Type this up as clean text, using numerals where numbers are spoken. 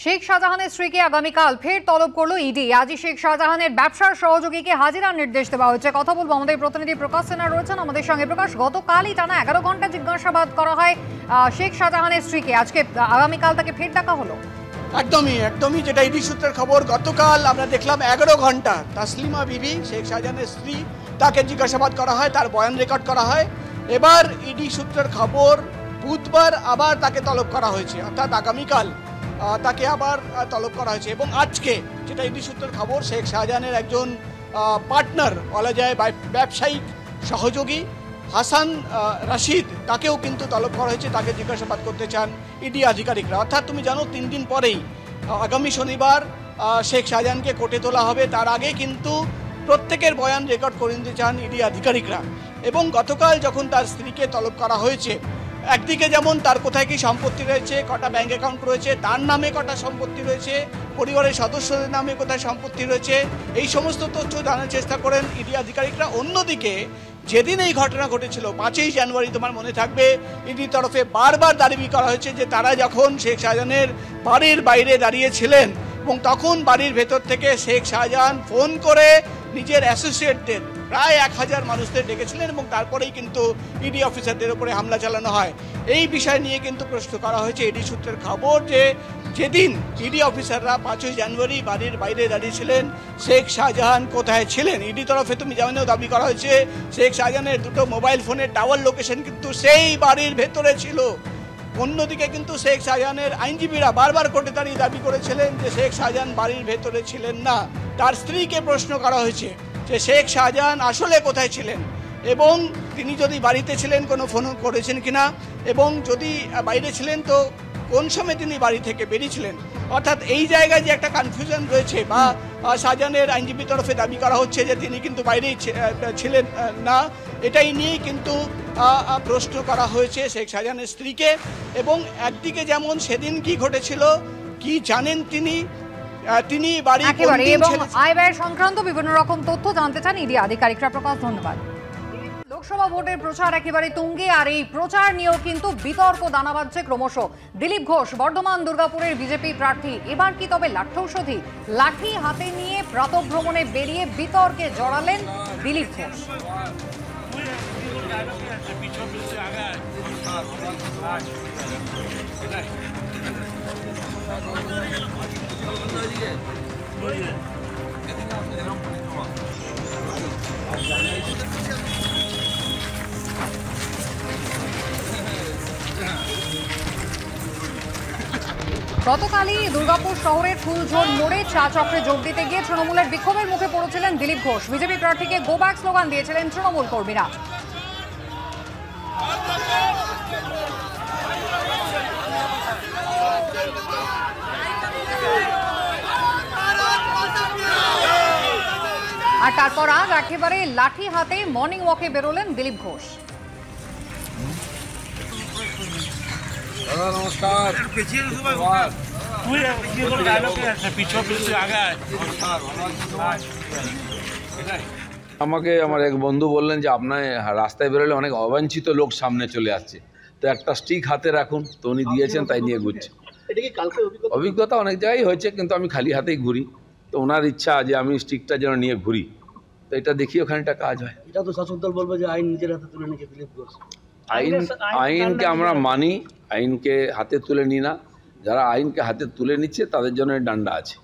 শেখ শাহজাহানের স্ত্রীকে আগামীকাল ফের তলব করলো ইডি। আজই শেখ শাহজাহানের ব্যবসার সহযোগীকে হাজিরার নির্দেশ দেওয়া হয়েছে। কথা বলবো আমাদের প্রতিনিধি প্রকাশ সিনহা রয়েছেন আমাদের সঙ্গে। প্রকাশ, গতকালই টানা 11 ঘন্টা জিজ্ঞাসাবাদ করা হয় শেখ শাহজাহানের স্ত্রীকে, আজকে আগামীকাল তাকে ফের ডাকা হলো। একদমই যেটা ইডি সূত্রের খবর, গতকাল আমরা দেখলাম 11 ঘন্টা তাসলিমা বিবি শেখ শাহজাহানের স্ত্রী, তাকে জিজ্ঞাসাবাদ করা হয়, তার বয়ান রেকর্ড করা হয়। এবার ইডি সূত্রের খবর বুধবার আবার তাকে তলব করা হয়েছে, অর্থাৎ আগামীকাল তাকে আবার তলব করা হয়েছে। এবং আজকে যেটা ইডি সূত্রের খবর, শেখ শাহজাহানের একজন পার্টনার বলা যায় ব্যবসায়িক সহযোগী হাসান রাশিদ, তাকেও কিন্তু তলব করা হয়েছে, তাকে জিজ্ঞাসাবাদ করতে চান ইডি আধিকারিকরা। অর্থাৎ তুমি জানো 3 দিন পরেই আগামী শনিবার শেখ শাহজাহানকে কোর্টে তোলা হবে। তার আগে কিন্তু প্রত্যেকের বয়ান রেকর্ড করে নিতে চান ইডি আধিকারিকরা। এবং গতকাল যখন তার স্ত্রীকে তলব করা হয়েছে, একদিকে যেমন তার কোথায় কি সম্পত্তি রয়েছে, কটা ব্যাংক অ্যাকাউন্ট রয়েছে, তার নামে কটা সম্পত্তি রয়েছে, পরিবারের সদস্যদের নামে কোথায় সম্পত্তি রয়েছে, এই সমস্ত তথ্য জানার চেষ্টা করেন ইডি আধিকারিকরা। অন্যদিকে যেদিন এই ঘটনা ঘটেছিল 5ই জানুয়ারি, তোমার মনে থাকবে, ইডির তরফে বারবার দাবি করা হয়েছে যে তারা যখন শেখ শাহজাহানের বাড়ির বাইরে দাঁড়িয়েছিলেন এবং তখন বাড়ির ভেতর থেকে শেখ শাহজাহান ফোন করে নিজের অ্যাসোসিয়েটদের প্রায় 1000 মানুষদের ডেকেছিলেন এবং তারপরেই কিন্তু ইডি অফিসারদের উপরে হামলা চালানো হয়। এই বিষয় নিয়ে কিন্তু প্রশ্ন করা হয়েছে। ইডি সূত্রের খবর যে যেদিন ইডি অফিসাররা 5ই জানুয়ারি বাড়ির বাইরে দাঁড়িয়েছিলেন, শেখ শাহজাহান কোথায় ছিলেন। ইডি তরফে তুমি জানো দাবি করা হয়েছে শেখ শাহজাহানের 2টো মোবাইল ফোনের টাওয়ার লোকেশন কিন্তু সেই বাড়ির ভেতরে ছিল। অন্যদিকে কিন্তু শেখ শাহজাহানের আইনজীবীরা বারবার কোর্টে দাঁড়িয়ে দাবি করেছিলেন যে শেখ শাহজাহান বাড়ির ভেতরে ছিলেন না। তার স্ত্রীকে প্রশ্ন করা হয়েছে যে শেখ শাহজাহান আসলে কোথায় ছিলেন এবং তিনি যদি বাড়িতে ছিলেন কোনো ফোন করেছেন কিনা, এবং যদি বাইরে ছিলেন তো কোন সময় তিনি বাড়ি থেকে বেরিয়েছিলেন। অর্থাৎ এই জায়গায় যে একটা কনফিউশন রয়েছে বা শাহজাহানের আইনজীবীর তরফে দাবি করা হচ্ছে যে তিনি কিন্তু বাইরেই ছিলেন না, এটাই নিয়েই কিন্তু প্রশ্ন করা হয়েছে শেখ শাহজাহানের স্ত্রীকে। এবং একদিকে যেমন সেদিন কি ঘটেছিল, কি জানেন তিনি বাড়ি এবং আয় ব্যয় সংক্রান্ত বিভিন্ন রকম তথ্য জানতে চান ইডি আধিকারিকরা। প্রকাশ, ধন্যবাদ। লোকসভা ভোটের প্রচার একেবারে তুঙ্গে, আর এই প্রচার নিয়েও কিন্তু বিতর্ক দানা বাঁধছে ক্রমশ। দিলীপ ঘোষ বর্ধমান দুর্গাপুরের বিজেপি প্রার্থী, এবার কি তবে লাঠৌষধি? লাঠি হাতে নিয়ে প্রাতঃভ্রমণে বেরিয়ে বিতর্কে জড়ালেন দিলীপ ঘোষ। গতকালই দুর্গাপুর শহরের ফুলঝোর মোড়ে চা চক্রে যোগ দিতে গিয়ে তৃণমূলের বিক্ষোভের মুখে পড়েছিলেন দিলীপ ঘোষ। বিজেপি প্রার্থীকে গো ব্যাক স্লোগান দিয়েছিলেন তৃণমূল কর্মীরা। আর তারপর আজ একেবারে লাঠি হাতে মর্নিং ওয়াকে বেরোলেন দিলীপ ঘোষ। নমস্কার। আমাকে আমার এক বন্ধু বললেন যে আপনার রাস্তায় বেরোলে অনেক অবাঞ্ছিত লোক সামনে চলে আসছে, তো একটা স্টিক হাতে রাখুন। তো উনি দিয়েছেন, তাই নিয়ে ঘুরছে। অভিজ্ঞতা অনেক জায়গায় হয়েছে, কিন্তু আমি খালি হাতেই ঘুরি। তো ওনার ইচ্ছা যে আমি স্টিকটা যেন নিয়ে ঘুরি, তো এটা দেখি ওখানে একটা কাজ হয়। এটা তো শাসক দল বলবে যে আইন নিজের হাতে তুলে নিয়ে দিলীপ ঘোষ। আইনকে আমরা মানি, আইনকে হাতে তুলে নিই না। যারা আইনকে হাতে তুলে নিচ্ছে তাদের জন্য ডান্ডা আছে।